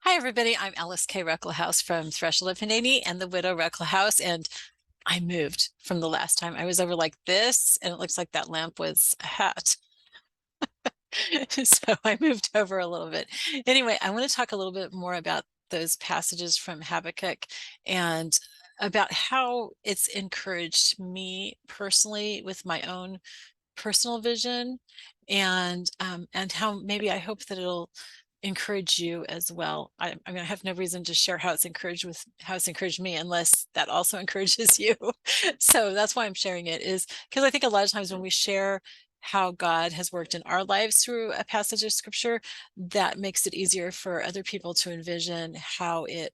Hi, everybody. I'm Alyce-Kay from Threshold of Hineni and the Widow Rucklehouse, and I moved from the last time. I was over like this, and it looks like that lamp was a hat. So I moved over a little bit. Anyway, I want to talk a little bit more about those passages from Habakkuk and about how it's encouraged me personally with my own personal vision, and how maybe I hope that it'll encourage you as well. I mean, I have no reason to share how it's encouraged me unless that also encourages you. So that's why I'm sharing it, is because I think a lot of times when we share how God has worked in our lives through a passage of scripture, that makes it easier for other people to envision how it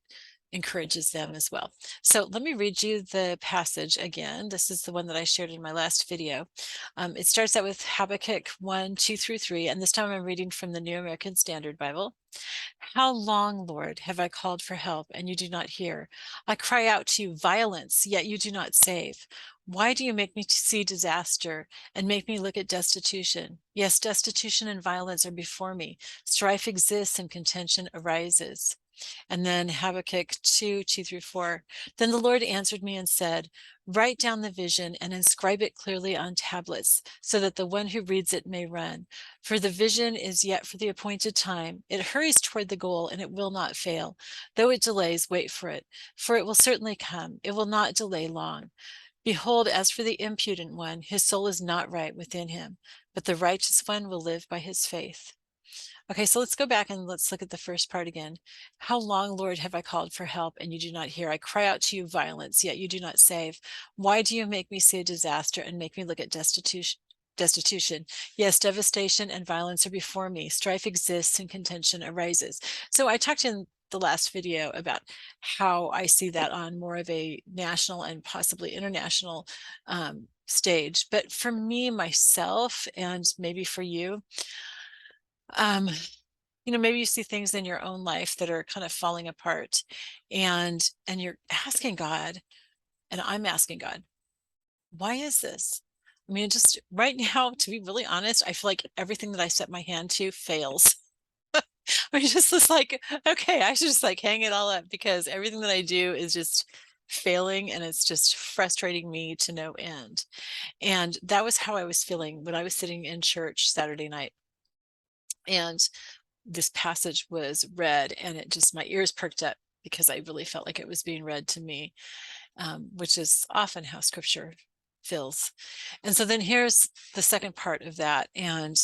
encourages them as well. So let me read you the passage again. This is the one that I shared in my last video. It starts out with Habakkuk 1, 2 through 3, and this time I'm reading from the New American Standard Bible. How long, Lord, have I called for help, and you do not hear? I cry out to you violence, yet you do not save. Why do you make me to see disaster and make me look at destitution? Yes, destitution and violence are before me. Strife exists and contention arises. And then Habakkuk 2, 2 through 4. Then the Lord answered me and said, write down the vision and inscribe it clearly on tablets, so that the one who reads it may run. For the vision is yet for the appointed time. It hurries toward the goal, and it will not fail. Though it delays, wait for it, for it will certainly come. It will not delay long. Behold, as for the impudent one, his soul is not right within him, but the righteous one will live by his faith. Okay, so let's go back and let's look at the first part again. How long, Lord, have I called for help, and you do not hear? I cry out to you violence, yet you do not save. Why do you make me see a disaster and make me look at destitution? Destitution. Yes, devastation and violence are before me. Strife exists and contention arises. So I talked in the last video about how I see that on more of a national and possibly international stage. But for me, myself, and maybe for you, um, maybe you see things in your own life that are kind of falling apart, and you're asking God, and I'm asking God, why is this? I mean, just right now, to be really honest, I feel like everything that I set my hand to fails. I just was like, okay, I should just like hang it all up, because everything that I do is just failing, and it's just frustrating me to no end. And that was how I was feeling when I was sitting in church Saturday night. And this passage was read, and it just, my ears perked up, because I really felt like it was being read to me, which is often how scripture feels. And so then here's the second part of that. And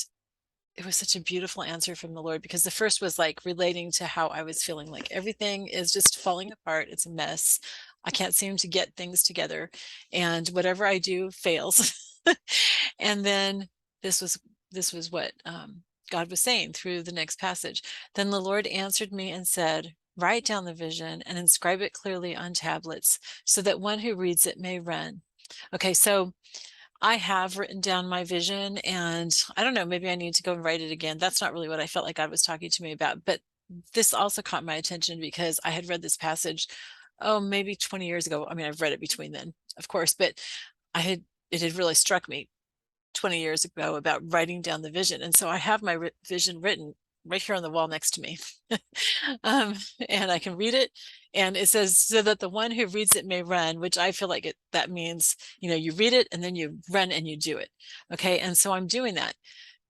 it was such a beautiful answer from the Lord, because the first was like relating to how I was feeling, like everything is just falling apart. It's a mess. I can't seem to get things together, and whatever I do fails. And then this was what God was saying through the next passage. Then the Lord answered me and said, write down the vision and inscribe it clearly on tablets, so that one who reads it may run. Okay, so I have written down my vision, and I don't know, maybe I need to go and write it again. That's not really what I felt like God was talking to me about, but this also caught my attention because I had read this passage, oh, maybe 20 years ago. I mean, I've read it between then, of course, but it had really struck me 20 years ago about writing down the vision. And so I have my vision written right here on the wall next to me. um, and I can read it. And it says, so that the one who reads it may run, which I feel like that means, you read it and then you run and you do it. Okay. And so I'm doing that,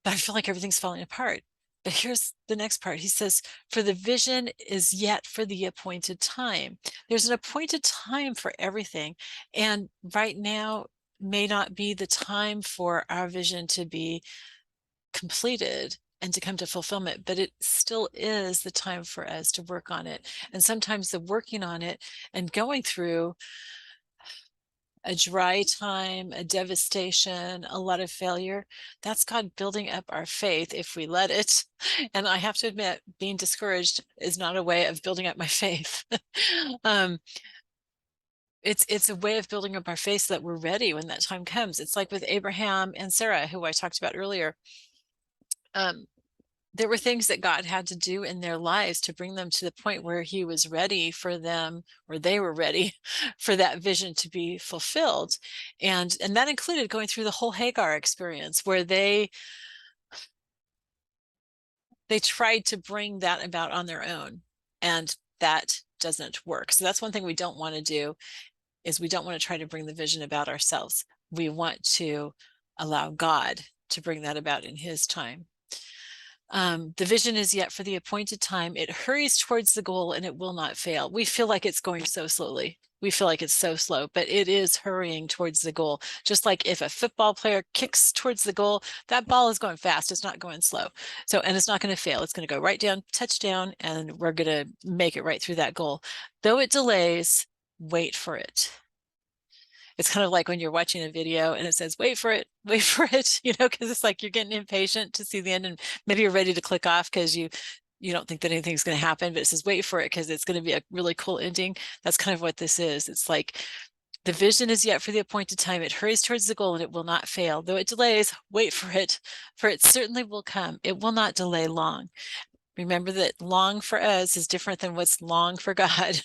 but I feel like everything's falling apart. But here's the next part. He says, for the vision is yet for the appointed time. There's an appointed time for everything. And right now may not be the time for our vision to be completed and to come to fulfillment, but it still is the time for us to work on it. And sometimes the working on it and going through a dry time, a devastation, a lot of failure, that's God building up our faith if we let it. And I have to admit, being discouraged is not a way of building up my faith. um, it's a way of building up our faith so that we're ready when that time comes. It's like with Abraham and Sarah, who I talked about earlier. Um, there were things that God had to do in their lives to bring them to the point where he was ready for them, or they were ready for that vision to be fulfilled. And that included going through the whole Hagar experience, where they tried to bring that about on their own. And that doesn't work. So that's one thing we don't want to do, is we don't want to try to bring the vision about ourselves. We want to allow God to bring that about in his time. The vision is yet for the appointed time. It hurries towards the goal and it will not fail. We feel like it's going so slowly. We feel like it's so slow, but it is hurrying towards the goal. Just like if a football player kicks towards the goal, that ball is going fast. It's not going slow. So, and it's not going to fail. It's going to go right down, touchdown, and we're going to make it right through that goal. Though it delays, wait for it. It's kind of like when you're watching a video and it says, wait for it, because it's like you're getting impatient to see the end, and maybe you're ready to click off because you don't think that anything's going to happen, but it says, wait for it because it's going to be a really cool ending. That's kind of what this is. It's like the vision is yet for the appointed time. It hurries towards the goal and it will not fail. Though it delays, wait for it certainly will come. It will not delay long. Remember that long for us is different than what's long for God.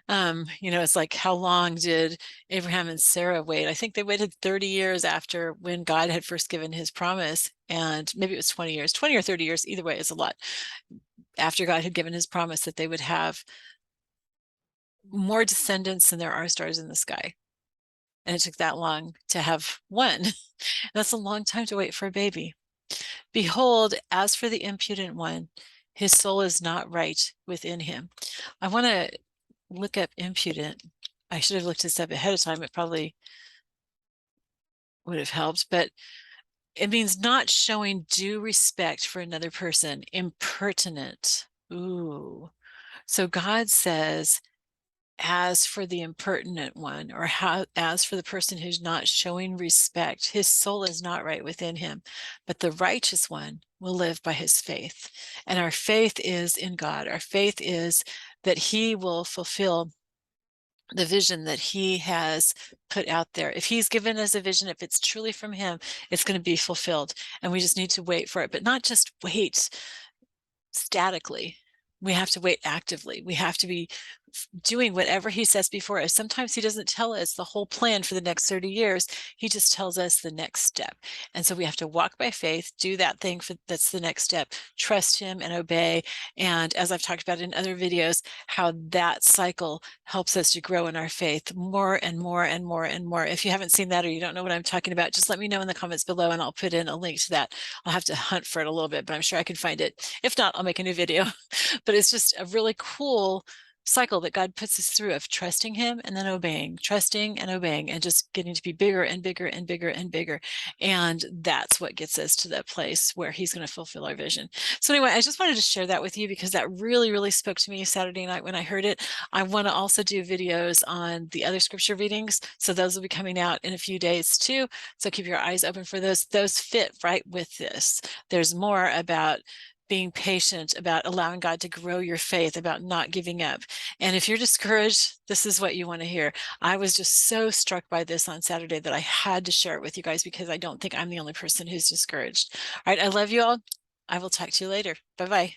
It's like, how long did Abraham and Sarah wait? I think they waited 30 years after when God had first given his promise. And maybe it was 20 years, 20 or 30 years. Either way, is a lot. After God had given his promise that they would have more descendants than there are stars in the sky. And it took that long to have one. That's a long time to wait for a baby. Behold, as for the impudent one, his soul is not right within him. I want to look up impudent. I should have looked this up ahead of time. It probably would have helped, but it means not showing due respect for another person. Impertinent. Ooh. So God says, as for the impertinent one, or as for the person who's not showing respect, his soul is not right within him, but the righteous one will live by his faith. And our faith is in God. Our faith is that he will fulfill the vision that he has put out there. If he's given us a vision, if it's truly from him, it's going to be fulfilled. And we just need to wait for it, but not just wait statically. We have to wait actively. We have to be doing whatever he says before us. Sometimes he doesn't tell us the whole plan for the next 30 years. He just tells us the next step. And so we have to walk by faith, do that thing that's the next step, trust him and obey. And as I've talked about in other videos, how that cycle helps us to grow in our faith more and more and more and more. If you haven't seen that, or you don't know what I'm talking about, just let me know in the comments below and I'll put in a link to that. I'll have to hunt for it a little bit, but I'm sure I can find it. If not, I'll make a new video. But it's just a really cool cycle that God puts us through of trusting him and then obeying, trusting and obeying, and just getting to be bigger and bigger and bigger and bigger. And that's what gets us to that place where he's going to fulfill our vision. So anyway, I just wanted to share that with you because that really, really spoke to me Saturday night when I heard it. I want to also do videos on the other scripture readings. So those will be coming out in a few days too. So keep your eyes open for those. Those fit right with this. There's more about being patient, about allowing God to grow your faith, about not giving up. And if you're discouraged, this is what you want to hear. I was just so struck by this on Saturday that I had to share it with you guys because I don't think I'm the only person who's discouraged. All right, I love you all. I will talk to you later. Bye-bye.